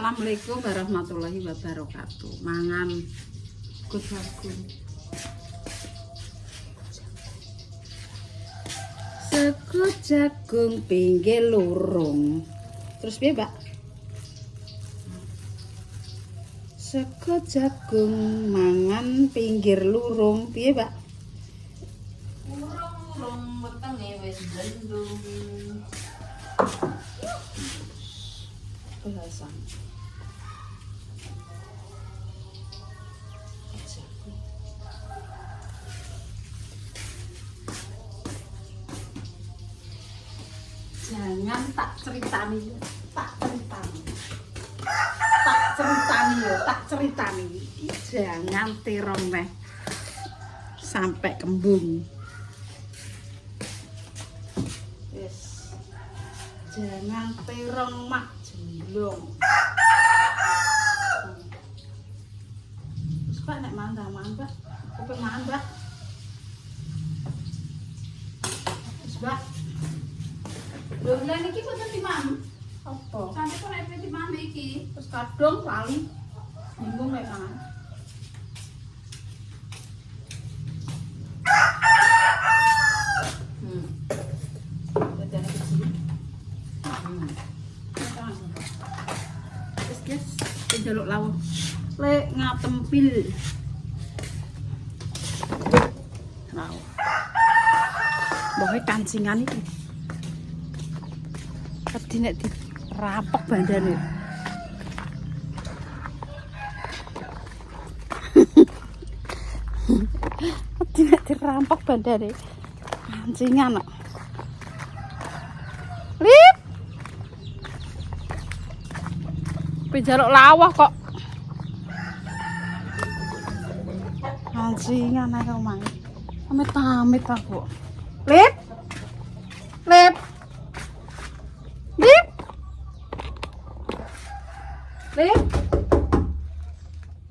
Assalamualaikum warahmatullahi wabarakatuh. Mangan gut jagung. Sekut jagung pinggir lurung. Terus piye, Mbak? Sekut jagung mangan pinggir lurung. Piye, Mbak? Urung wetenge wis blendung. Belasan. Jangan tak ceritani ya. Tak ceritani. Jangan terong meh sampai kembung. Yes. Jangan terong mak jemblong. Terus Pak nek mandan Mbak. Kopi mandan. Terus Mbak. Lho lha niki boten timam. Apa? Sampe kok nek timam iki, terus kadung lali. Bingung nek mangan. Jaluk lawuh lek ngatempil lawuh bohe kancingan iki tadi nek dirampok bandane tadi nek dirampok bandane kancingan kok lip jaluk lawah kok anjingan ae omah amit-amit aku lip lip lip lip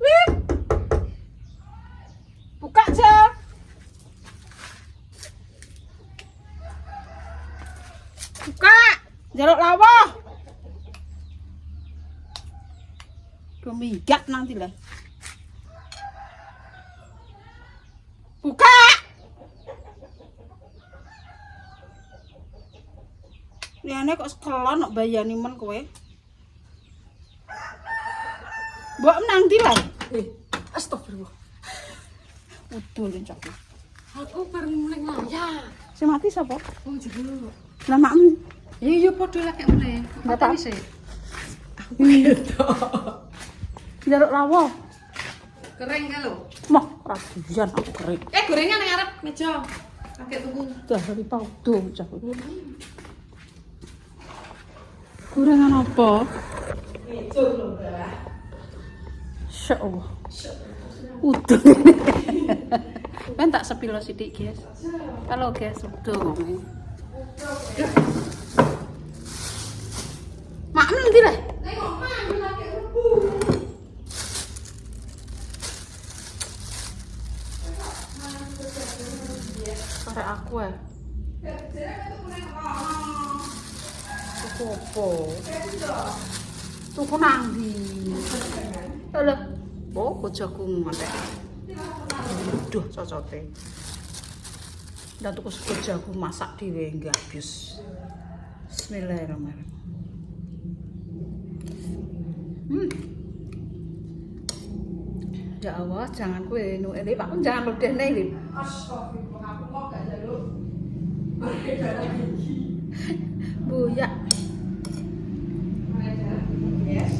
lip buka aja buka jaluk lawah minggat nanti lah. Buka. Liane kok sekelon kok bayani men kowe. Mbok nang ndi lah? Astagfirullah. Udul cok. Aku bareng mulai nglayar. Sing mati sapa? Wong jero. Lah makmu. Iya padha lek mulai. Bapak Wis. Aku jaluk lawo. Kering ka lho. Mah, radian aku kering. Gorengan nang arep meja. Kakek tuku. Dah dari paudo cah. Gorengan apa? Meja lho, Mbak. Insyaallah. Udah. Kan tak sepilo sithik, guys. Halo, guys, udah. Mak nanti lah. Tengok mangan kakek tuku. Karek aku ya. Tuku apa? Tuku nang ndi? Lho. Oh, bojoku ngontek. Duh, cocote. Dan tuku bojoku masak dhewe enggak habis. Bismillahirrahmanirrahim. Ya Allah, jangan kue nu ini Pak, jangan ludah nih, Lip. Astagfirullah, aku kok gak jaluk. Buyak. Yes.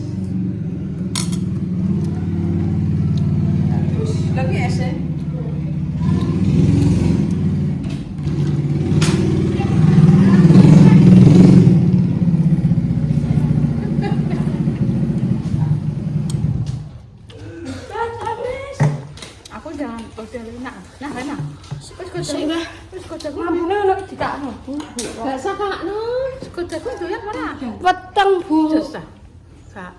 Terus lagi es ya? Jangan udah enak. Nah, enak. Wis kocok. Wis kocok. Mamune ono dikakno, Bu. Gak sakakno. Kocok doyan mana? Weteng, Bu. Susah. Kak.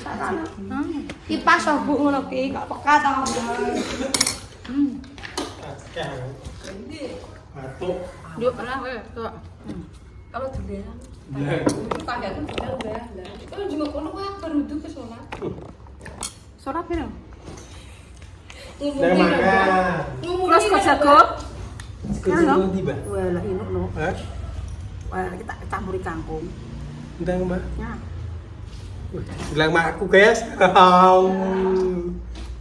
Sakakno. Kipas Bu ngono ki, kok peka ta. Batuk. Yuk lah, tuh. Kalau durian Kadang bener udah. Kalau juga kono kowe berudu ke sholat. Sholat piro? Nah, makan. Terus kok jago? Jago tiba. Walah inuk no. Hah? Wah, kita campuri kangkung. Ndang mah. Ya. Bilang mak aku guys.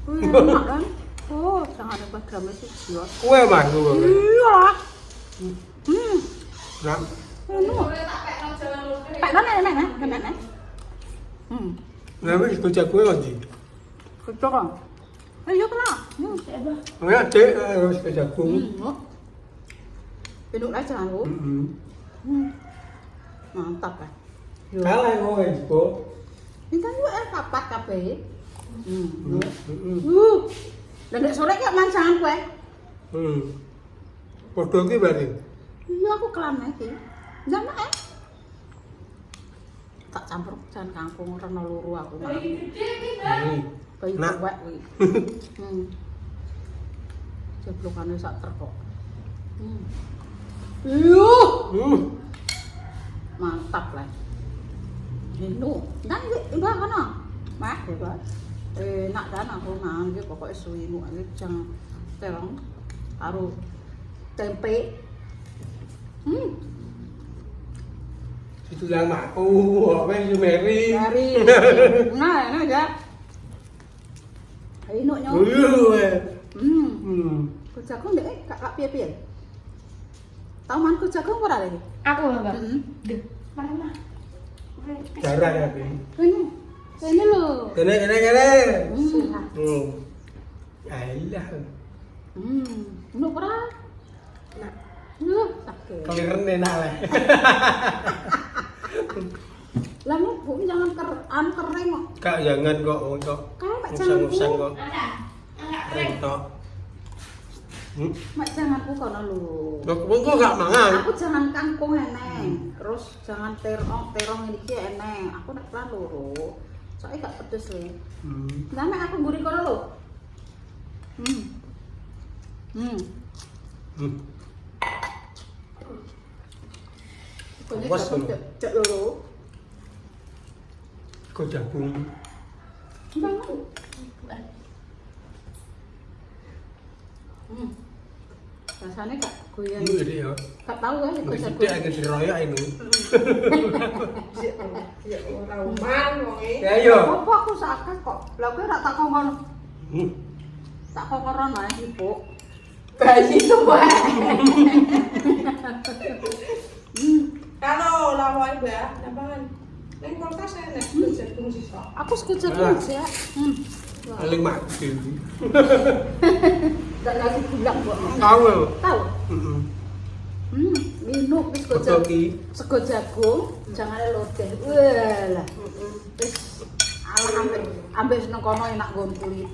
Enak kan? Oh, jangan lupa gramnya sih. Kue mah gue. Iya. Nah, Pak nó này này. nah wis jago lagi. Kecok kan? Ayo kena. Ya, cek harus jago. Duduk aja kan lu. Mantap kan? Kalah gue jago. Ini kan gue kapat kape. Dan dek sore gak mancangan kue. Foto ki berarti. Iya aku kelam lagi. Jangan tak campur jan kangkung rena luru aku. Bayi Nak. tuwek kuwi. Jeblokane sak terkok. Mantap lah. Ini, dan iba kana. Mah, iba. Nak dan aku nang iki pokoke suwi mu iki jang terong karo tempe. Itu yang mak aku, apa yang Mary. Dari. Nah, ini aja. Ayo nyo. Kujagung dek kak piye-piye. Tahu man kujagung ora lagi? Aku enggak. Deh. Mana? Jarang ya, Bi. Ini lho. Kene. Alah. Ini ora. Nah, Sakit. keliren enak lah. Lah bu jangan kering kok. Kak jangan kok. Kau mak jangan Usang bu. kok. Rentok. Mak jangan bu kono lho. Kok gak mangan? Aku jangan kangkung eneng. Terus jangan terong ini ki eneng. Aku nek plan loro. Soalnya gak pedes lho. Lah nek aku mburi kono lho. Awas lho. Cek loro. Kok jagung. Bangun. Rasanya gak goyang. Ini gede ya. Gak tahu kan itu Masih jagung. dia agak diroyak ini. Rauman wong e. Ya yo. Apa aku sakit kok. Lah kowe rak tak kongkon. Tak kongkonan ae ibu. Bayi tuwa. Kalau lawan Mbak, napangan. Ning kulkas enek jagung sisa. Aku sekejap aja. Paling mak dewi. Gak lagi bilang kok. Tahu. Tahu? Minum wis Betul sego ki. sego jagung, jangan lodeh. Walah. Wis ala ambek seneng kono enak nggon kulit.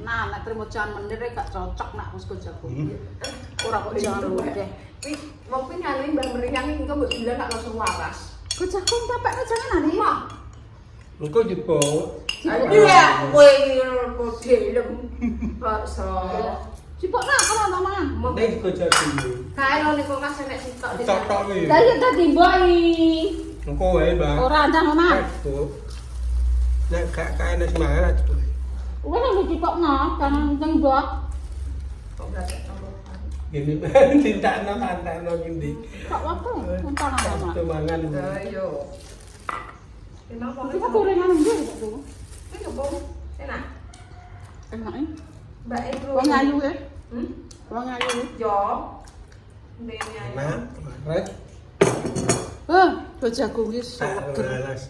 Nah, nek trimo jangan menir gak cocok nak sego jagung. Ora kok jangan lodeh. Wih, mau pun nyalin Mbak Meriang ini kok bilang gak langsung waras. Sego jagung capek jangan ani. Engko jebo. Iya, kowe iki delem. Bakso. Cipok nak kalau tamangan. Nek kok jagung. Kae lho ning kulkas enek sitok di. Tok iki. Lah iya tadi boy. Engko wae, Bang. Ora andang omah. Nek gak enak semangat. Wes nang cipokno, jangan teng mbok. Kok berarti tambahan. Gini tintakno tantakno gini. Kok apa? Entar nang omah. Mangan. Ayo. Emang kok Kita gorengan nggih kok tuh. iki opo? Enak. Enak Mbak Ebro. Wong ayu ya. Hmm? Wong ayu. Yo. Ndene ayu. Enak, kemarin. Ke jagung iki Tak seger. balas.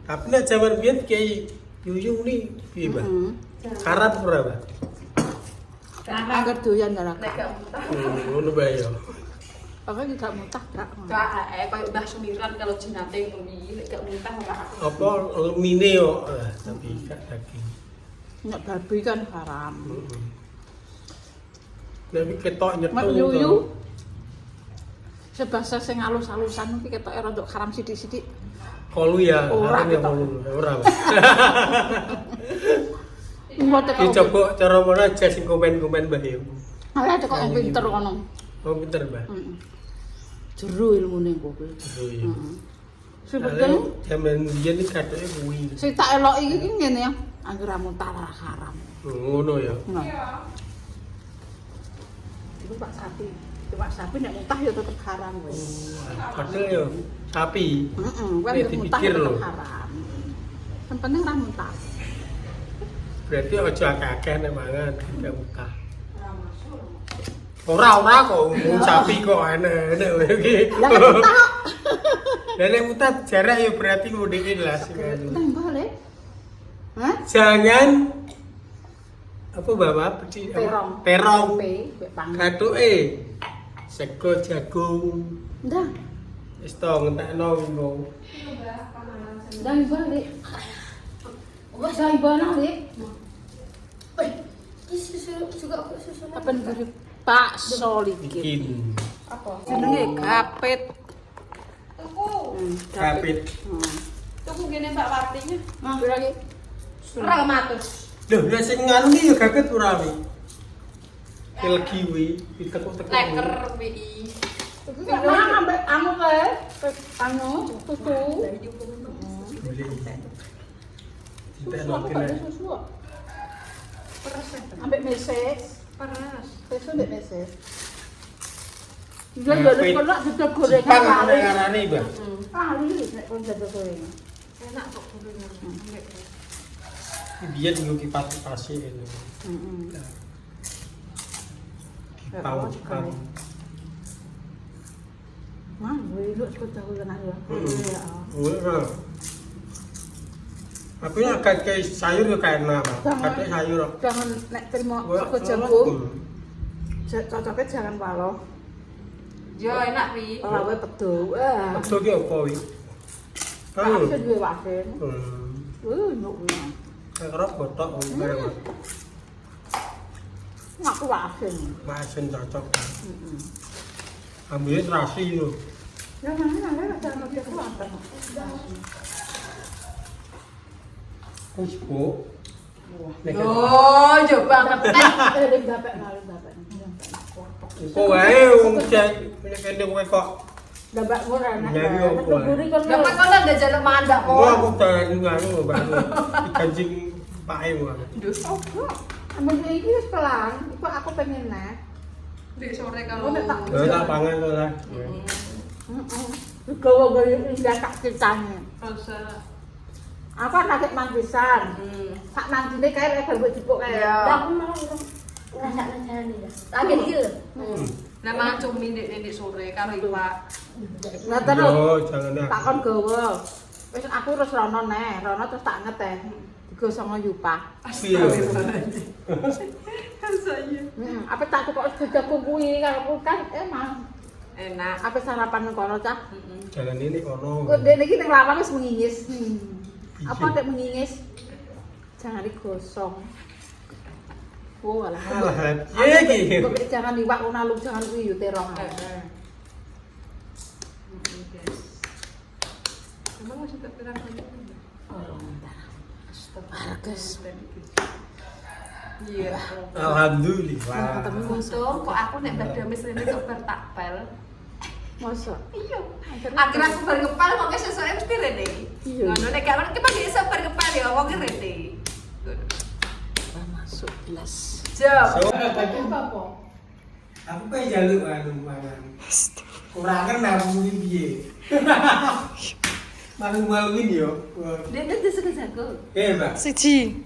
Tapi nek jaman biyen kayak yuyung nih piye, Bang? Karap ora, Bang? Angger doyan gara. Nek gak muntah. Ngono bae yo. Apa iki gak mutah gak. Gak koyo Mbah Sumiran kalau jenate ngono nek gak muntah ora. Apa mine yo, tapi gak daging. Nek babi kan haram. Tapi ketok Mek nyetu. yuyu. Sebasa sing alus-alusan iki ketoke rada haram sithik-sithik. Kolu ya, Ora arep ya ketok. kolu. Ora, Bang. Ngote kok. Dicoba cara mana aja sing komen-komen Mbah yo. Ala kok pinter kono. Oh, pinter, Mbah. Jero ilmune kok kowe. Oh iya. Sing penting Jaman biyen iki kathoke kuwi. sing tak eloki iki ngene ya. Angger muntah ora haram. Ngono ya. Nah. Itu Pak Sapi. Cuma sapi nek muntah ya tetep haram wis. Padahal ya sapi. Heeh, kan Nek nek muntah dipikir ya lho. tetep haram. Yang penting ora muntah. Berarti aja akeh-akeh nek mangan gak muntah. Ora kok ngomong sapi kok enak-enak kowe iki. Lah nek muntah. Lah nek muntah jarak ya berarti ngudeke lah sing anu. Nang balik. Hah? Jangan apa bawa peci Terong. terong Mbek pang. kathoke sego jagung Ndah, wis to ngentekno ngono. nang balik. Wes nang balik. Ini susu juga aku susu. Apa ngeri Pak Solikin. Bikin Apa? Jenenge gapit. Tuku. kapit. Tuku gini Mbak Partinya. Nah, lagi. 200. Lho, ya sing nganu iki ya kapit ora wi. Legi wi ditekuk-tekuk. Leker BI. Nah, ambek anu kae. Anu susu. Beli. Susu Tidak aku nol gak ada susu. Ambek meses. Panas. Susu ambek meses. Dia dari kolak sudah gorengan Pang kali. ngarane, Mbak. Kali nek kon jadi gorengan. Enak kok gorengan. Biyen nggo kipas-kipasi itu. Heeh. Kipau-kipau. Mah, gue lu suka tahu kenal ya. Heeh. Ora. Tapi nek kayak sayur ya kayak apa? Kayak sayur. Jangan nek terima Ora, suka jagung. ora. Cocoknya jangan palo. Jo enak pi. Lawe pedo. Wah. Betul ki apa iki? Wasin gue wasin. Nyuk gue. Kerap botok bareng. Ngaku wasin. Masin cocok. Ambil terasi lho. Ya mana ada jangan pakai kuatan. Wis, Bu. Nek Oh, coba ngetek. Dia dapat malu dapat. kok wae wong cek kene kowe kok. Dapat murah nak. Nyari apa? Keburi kan. Dapat kono ndak jaluk mandak Gua kok. aku tangan nganu Mbak. Kancing pae gua. Ambil ini wis pelan. Iku aku pengen nek. Di sore Oh, kalau nek tak Ya tak pangan kok lah. Gawa-gawa indah tak ceritanya. Rasa. Aku lagi mandisan. Sak mandine kae lek mbok jupuk kae. Iya. Lah aku mau rasa-rasane ya. Lagi iki lho. Nama cumi di sore karo iwak. Ngoten lho. Yo, jangan aku. Takon gawa. Wis aku terus rono neh, rono terus tak ngeteh. Digo sama Yupah. Iya. Rasanya. Apa tak kok jagung kuwi karo kan emang. Enak. Apa sarapan nang kono cah? Jalan ini ono. Kok dene iki ning lawang wis mengingis. Apa nek mengingis? Jangan digosong. Oh alah. Alah, piye iki? Kok jangan liwak unalu jangan kuwi yo terong. Emang masih terperang lagi? Bagus. Iya. Alhamdulillah. Untung kok aku nek badamis rene kok bertakpel. Masa? Iya. Akhirnya aku berkepal kok sesuai mesti rene. Iya. Ngono nek gak ki pagi iso berkepal ya wong ki rene. Masuk belas. Jom. So, Apa? aku pengen jaluk anu mangan. Kurangan aku iki piye? Malu-maluin yo. Dene disuka jago. Mbak. Siji.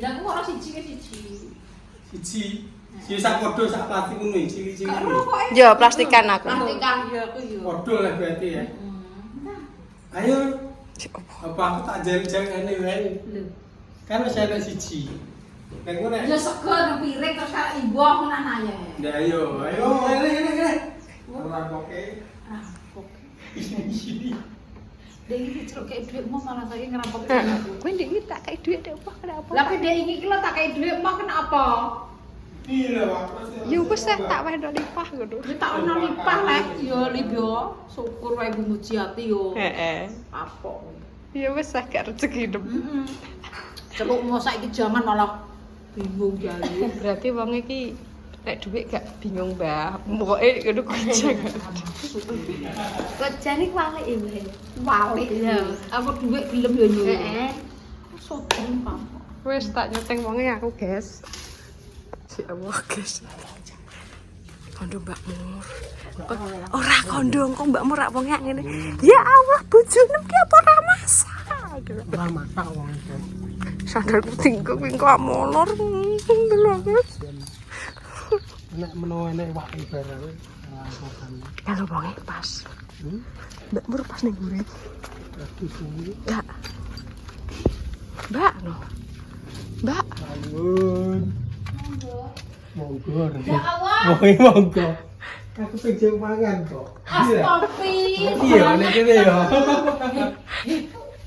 Lah aku ora siji ke siji. Siji. Siji sak podo sak plastik ngono iki, cilik-cilik. Yo, plastikan aku. Plastikan. Iya aku yo. Podo lah berarti ya. Ayo. Apa aku tak jari-jari ngene wae. Lho. Kan wis ana siji. Nek ngono. Ya sego nang piring terus karo ibu aku nang aye. Nah, ayo, ngene. Ora poke. Ah, oke. Sini. Dek iki ceroke dhuwitmu malah saiki ngerampok aku. Kowe ndek tak kayak duit dek apa kenapa? Lah kowe dek iki lho tak kei dhuwit mau kenapa? Iya, Pak. Ya wis tak wedok lipah ngono. Wis tak ono lipah lek yo libyo. Syukur wae Bu Mujiati yo. Heeh. Kapok. Ya wis agak rezeki hidup. Heeh. Celukmu saiki jangan malah bingung jare. Berarti wong iki Nek duit gak bingung, Mbak. Pokoke kudu gojek. Gojek iki walik iki. Walik Iya. aku duit gelem yo nyuwun. Heeh. Sodeng Pak. Wis tak nyeteng wonge aku, guys. Si Allah, guys. Kondo Mbak Mur. Ora kondo kok Mbak Mur rak wonge ngene. Ya Allah, bojone ki apa ora masak. Ora masak wong itu. Sandalku tingkok kuwi kok molor. Delok. Nek menawa enek wae barang lakukan. Kalau wonge pas. Mbak Mur pas ning nguri. Aku suwi. Enggak. Mbak no. Mbak. Bangun. Monggo. Ya Allah. Monggo. Aku pengen mangan kok. Astagfirullah. Iya, nek kene ya.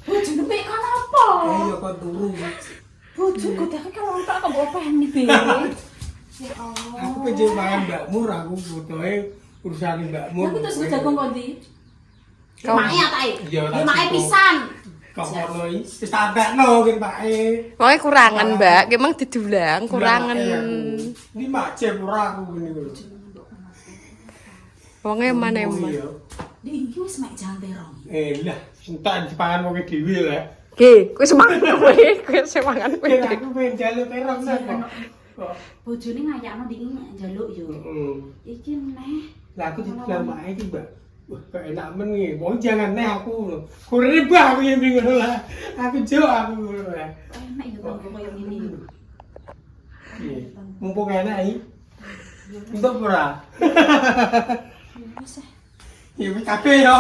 Bojone pek kan apa? Ayo kon turu. Bojoku dek kalau entak kok mbok peni be. Ya Allah. Aku pengen mangan Mbak Mur, aku butuhe urusan Mbak Mur. Tapi terus jagung kondi. Kau- Mae ya tae. Iya, tak Mae cukup. pisan. Kok ngono iki? Wis tak adakno ken Pake. Wonge kurangan, Mbak. Ki emang didulang kurangan. Ini macet ora aku ngene lho. Wonge mana Oh, emang. iya. Di iki wis mek jan terong. Lah, entak dipangan wong dhewe lah. Ki, kowe semangat kowe, kowe semangat kowe. Ken aku pengen jaluk terong kok. Bojone ngayakno iki njaluk yo. Heeh. Iki neh. Lah aku dibilang Mbak iki, Mbak. Wah, kok enak men iki. Wong jangan neh aku. Kurene bah aku yang ngono lah. Aku jo aku ngono lah. Enak yo kok koyo ngene yo. Iya. Mumpung enak iki. Untuk ora? Wis Ya wis kabeh yo.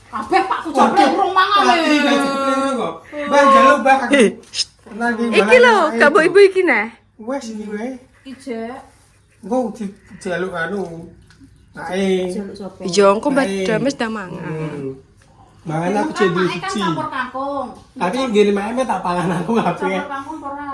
kabeh Pak Sujono urung mangan Iki lho. gak kok. Mbak jaluk Mbak aku. Lagi Iki lho, gak mbok ibu iki nah. Wes iki wae. Ijek Engko dijaluk anu. Ae. jaluk sapa? Iya, engko Mbak Dames dah mangan. Mangan aku jadi Kan siji. campur kangkung. Tapi ngene mae tak pangan aku kabeh. Campur kangkung apa ora?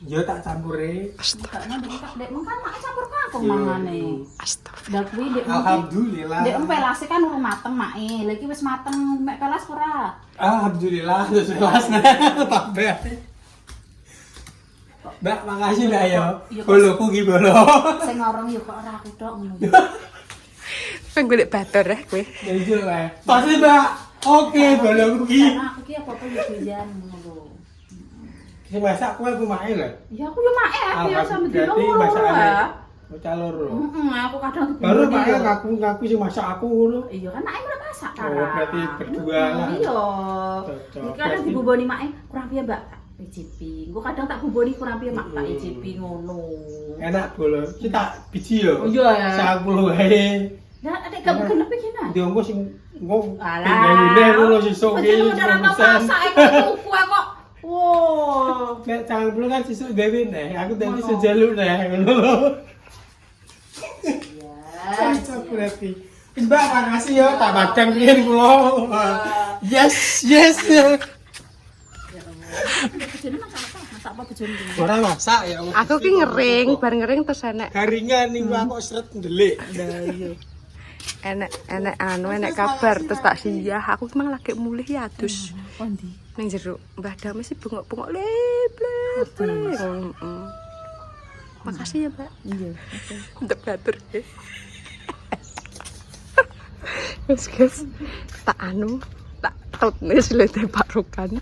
Ya tak campure. Enggak nang dek kan mak campur kangkung mangane. Astagfirullah. Lah kuwi ndek Alhamdulillah. Ndek pelase kan urung mateng make. Lah iki wis mateng mek pelas ora? Alhamdulillah wis jelas nah tambah. Mbak, makasih Mbak ya. Boloku ki bolo. Sing ngorong yo kok ora aku tok ngono. Pengen golek batur ya kowe. Ya iso wae. Pasti Mbak. Oke, boloku ki. Karena aku ki apa-apa yo doyan ngono lho. Sing masak kowe aku mae lho. Ya aku yo make aku yo sampe dino Berarti ngono masakane ya. bocah loro. Aku kadang Baru dibungoni Pak yo. ngaku sing masak aku ngono. Iya kan mak ora masak Oh, berarti berdua lah. Iya. Cocok. Iki kadang dibuboni mak kurang piye Mbak? ICP. Engko kadang tak buboni kurang piye mak tak ICP ngono. Enak bolo. Kita biji yo. Oh iya. 10 wae. Lah adek gak genep iki nah. Diongko sing engko Alah. pindah-pindah ngono sesuk ki. Udah ora tau masak kok tuku kok. Wow. Nek 10 kan sesuk gawe neh. Aku tadi sejaluk neh ngono lho. Cocok berarti. Wis Mbak, makasih ya tak padang riyen kula. Yes, yes. Bojone masak apa? Masak apa bojone? Ora masak ya. Aku ki ngering, bar ngering terus enek. Garingan ning aku sret ndelik. Enek anu enek kabar terus tak siyah. Aku ki mang lagi mulih ya adus. Kondi. Ning jero Mbah Dames sih bengok-bengok lep. Makasih ya, Mbak. Iya. Untuk batur ya. Wes guys, tak anu, tak taut nih selete parukan.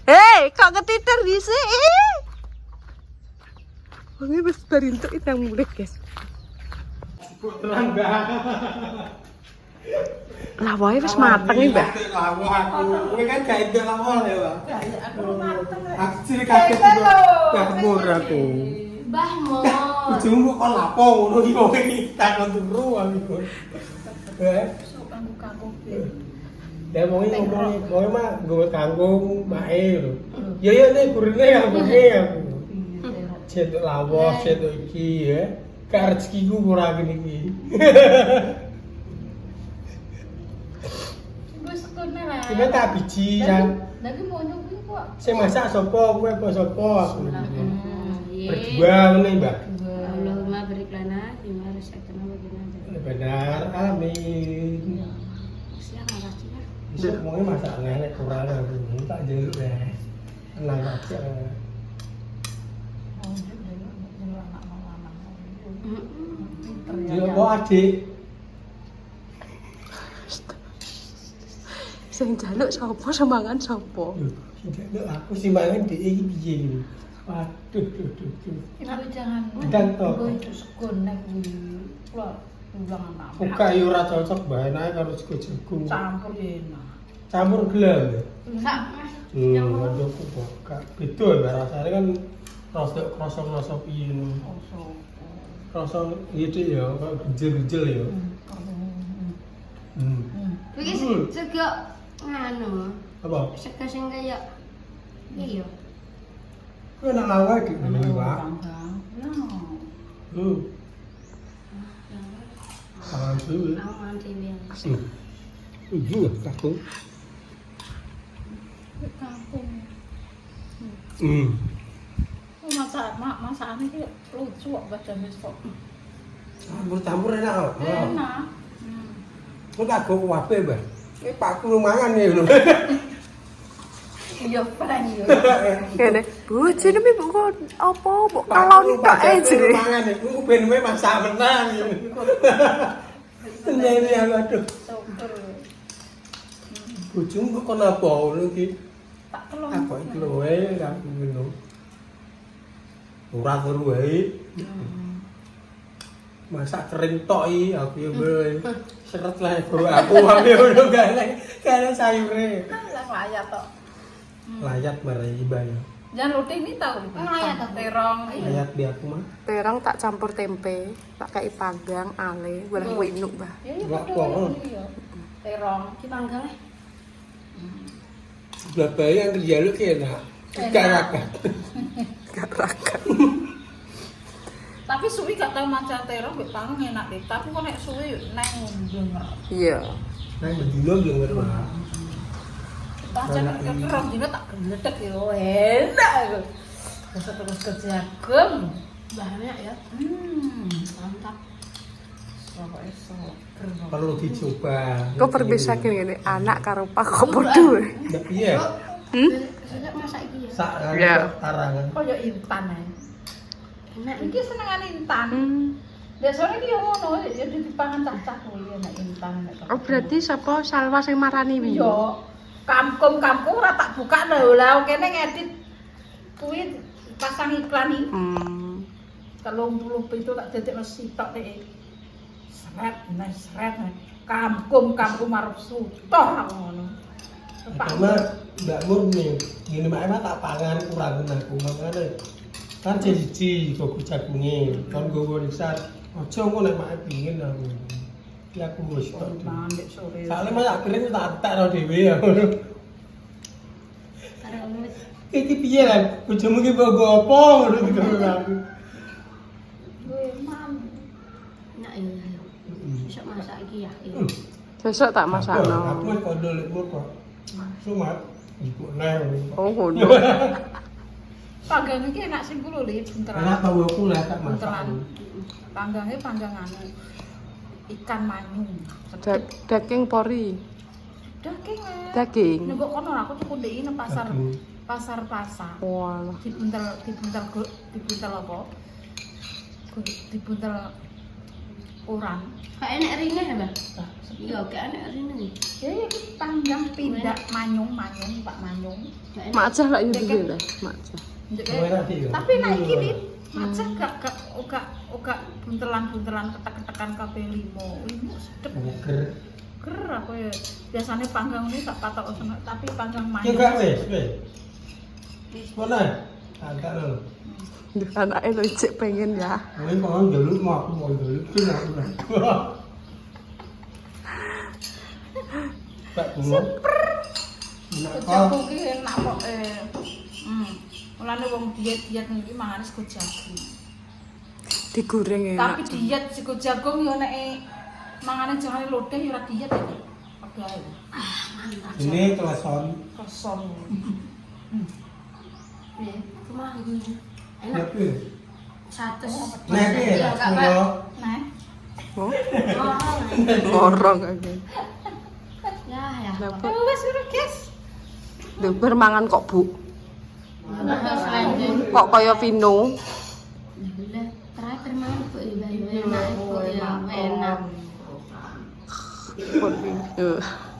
Hei, kok ketiter dhisik? Wong iki wis barintuk itang mulih, guys. Terang Mbak. Lah wae wis mateng iki, Mbak. Lawuh aku. Kowe kan gak entuk lawuh ya, Mbak. Aku sih kaget juga. Gak aku. Mbah Mo. Ujungmu kok lapo ngono iki kowe iki takon turu aku. Sok kanggo kangkung. Ya mau mah gue kangkung mae lho. Ya ya nek gurine kangkunge aku. Cetuk lawuh, cetuk iki ya. Ka rezekiku ora ngene iki. Wis kene lah. Cuma tak biji kan. Lagi mau nyobi kok. Sing masak sapa kowe apa sapa aku. Iya. Berdua ngene, Mbak. Allahumma barik lana bima razaqtana wa qina adzabannar. Benar, amin. Siang makasih ya. Besok mau masak nek kurang aku tak jeluk deh. Tenang aja. Dia kok adik. Sing jaluk sapa semangan sapa? Tidak aku simpangan di iki piye iki. Waduh, duh. Tapi jangan Dan toh. gue itu sekon nek keluar ulang apa. Buka yo ora cocok bae nae karo sego jagung. Campur enak. Campur gelam. Enggak, Mas. Waduh kok buka. Beda ya rasane kan rasa piye ngono. Rasa ngithik ya, kok genjel-genjel ya. Iki sego nganu. Apa? Sego sing kaya iya. Ku enak awak iki lho, Pak. Tangan dulu. Aku manti biyen. Iya, kakung. Kampung. Masakan iki lucu kok badan besok. Campur-campur enak kok. Enak. Kok tak go wape, Mbak. Iki pakku mangan ya lho. Iya, Pak yo. Kene, bojone mi kok apa mbok kaloni tok ae jere. Mangan iku ben wae masak menang. Ini aku aduh. Syukur. Bojomu kok kenapa ngono iki? Tak kelon. Apa iki lho wae aku ngono. Ora seru wae. Masak kering tok iki aku ya wae. Seret lah bro aku wae ngono gale sayure. Lah layat tok. Layat marai iba ya. Jangan roti ini tahu. Layat tok. Terong. Layat di aku mah. Terong tak campur tempe, tak kei panggang, ale, boleh winuk, Mbah. Ya iya Enggak betul. kok. Iya. Terong. Ki panggang e. Bapak yang kerja lu kena. Karakat. Garakan. Tapi suwi gak tau macan terong mbek panggang enak deh. Tapi kok nek suwi neng denger. Iya. Nah, bendino yo ngerti. Pancen terong dino tak gledek yo enak iku. Terus ke jagung. Banyak ya. Mantap. Pokoknya seger. Perlu dicoba. Kok perbisake ngene, anak karo pak kok padha. Ndak piye? Sejak masak iki ya. Sak Ya. tarangan. Kaya intan ae. Enak Iki senengane intan. Biasanya iki yo ngono, ya dipangan cah-cah kuwi nek intan nek. Oh, berarti sapa Salwa sing marani wi? Yo, kampung-kampung ora tak buka lho. Lah kene ngedit kuwi pasang iklan iki. 37 tak dadekno sitok nek. Sret. Kampung-kampung marep sutoh aku ngono. Pertama, Mbak Murni, gini mah tak pangan kurang aku makane. Kan siji kok jagunge, kon gowo riset. Aja engko nek mak pingin aku. Ki aku wis tok. Mandek sore. Soale masak kering tak entekno dhewe ya. Karo wis Iki piye lah, bojomu ki nggo apa ngono iki aku. Kuwi man. enak ya. Besok masak iki ya. Iya. Besok tak Aku masakno. wis kondo lekmu kok. Sumat iku neh. Oh, ngono. Panggang iki enak sing kulo lho, bunteran. Enak tau aku lah tak masak. Bunteran. Panggangnya panggang anu ikan manyung. Daging pori. Daging. Daging. Nek kono aku tuku ndek ini pasar Daging. pasar. Walah. Dibuntel apa? Dibuntel orang. Kayak enak rine ya, Mbak? Iya, kayak enak rine. Ya iki panggang pindak manyung, Pak Manyung. Mak Cah lak yo dhewe lah, Mak Cah. Ndek Oh, enak iki ya? tapi nek iki nih macet gak buntelan ketek-ketekan kabeh limo sedep. Buker. Ger aku ya biasanya panggang ini tak patok seneng tapi panggang Ki manyung. gak wis. Mana? Agak lho. Duh, anake lho cek pengen ya. Kowe mau njaluk mau aku mau njaluk ki aku. Pak Bungo. Enak kok. Jagung ki enak kok mulane wong diet-diet iki mangane sego jagung. Digoreng Tapi enak. diet sego jagung yo nek mangane jangane lodeh yo ora diet ya. Oke ae. Ini keleson. Kosong. Piye? Cuma iki enak. Tapi 100. nek iki Iya, ya Kak, Pak. sepuluh. Nah, Oh, Oh, ngorong aku. ya. Napa? wes udah guys. Duh, bermangan kok, Bu. Nah, selain Kok kaya Vino. Alhamdulillah, terakhir malam Bu Ibayu. Yuk.